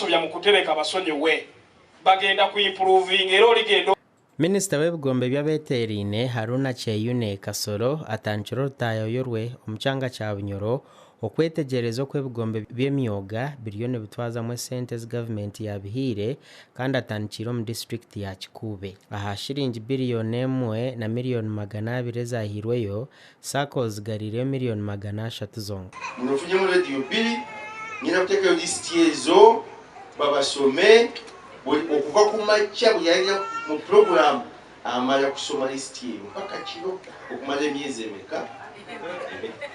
basobya mu kutereka basonyiwe bagenda ku improving era oligendo. Minisita w'ebigombe by'abeeteriine Haruna Kyeyune Kasolo atangira orutayo yorwe omukyanga kya Bunyoro okwetegereza uko ebigombe by'emyoga biriyo nibitwazamu esente ezi gavumenti yabihiire kandi atandikire omu disitulikiti ya Kikuube. Aha shiringi biliyoni 1,200,000 ezahiirweyo SACCO zigariireyo miliyoni 300 zonka. Munofunye mu rediyo 2 nyina kuteekayo lisiti ezo babasome okuva ku makya bwe yalina mu puroguramu amala kusoma lisiti eyo mpaka kiro okumala emyezi emeka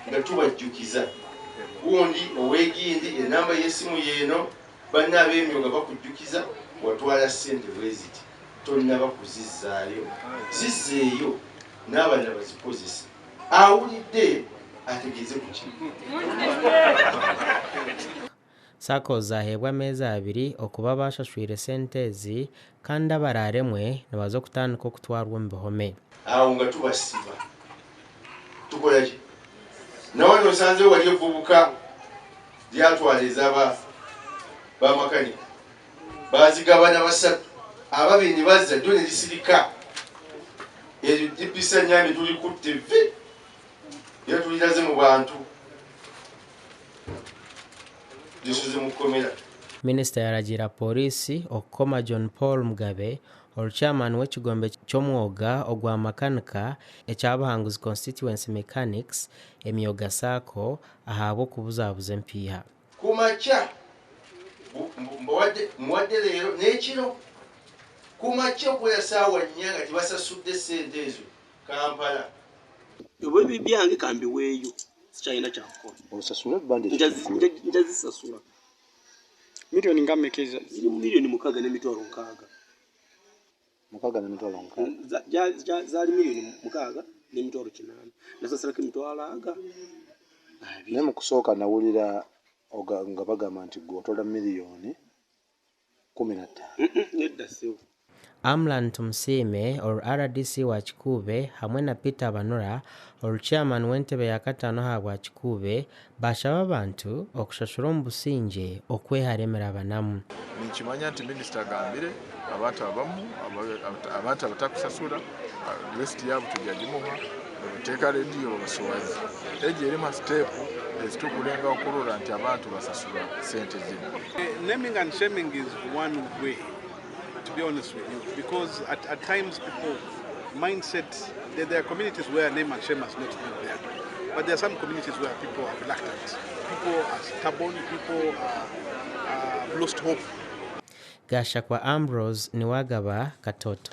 nga tubajjukiza gundi owegindi enamba y'essimu yeeno banna ab'emyoga bakujjukiza watwala ssente bweziti tonnaba kuzizzaayo zizzeeyo n'abalala bazikozesa awulidde ategeeze ku kino. SACCO zaheebwa amezi 2 okuba bashashwire sente ezi kandi abararemwe nibaza okutandika okutwarwa mu bihome. Awo nga tubasiba tukola ki nawe nosanze wali evubuka lyatwala ezaba bamakanika bazigabana basatu ababiri ne bazza dyo ne lisirika eryo dipisa nyambi tulikutte vi era tuliraze mu bantu. Minisita yaraagira polisi okukomwa John Paul Mugabe chairman w'ekigombe ky'omwoga ogwa makanika ekyabuhanguzi constituency mechanics emyoga SACCO ahabwo kubuzaabuza empiiha. Kumakya muwadde leero n'ekiro kumakya okuwera saawa 4 nga tibasasudde ssente ezo Kampala. Ebyo byange kambiweeyo sikyalina kyakukola. Osasula ebibande njazisasula miliyoni ngammekeza? Miliyoni 6.6. 6.6 zaali miliyoni 6.8 nasasalako emitwalo 4. Naye mu kusooka nawulira nga bagamba nti gwe otola miliyoni 15. Nedda sewo. Amlan Tumsime or RDC wa Kikuube hamwe na Peter Banura or chairman w'entebe ya katano habwa Kikuube bashaba abantu okushashura omu businge okweharemera abanamu. Nkimanya nti minisita agambire abantu abamu abantu abatakusasula list yabo tujagimuha bateeka rediyo babasuwazi ejo eri masitepu ezitukulenga okulora nti abantu basasula sente zino. Naming and shaming is one way, to be honest with you, because at times people mindset, there are communities where name and shame has not been there, but there are some communities where people are reluctant, people are stubborn, people have lost hope. Gasha kwa Ambrose Niwagaba Katoto.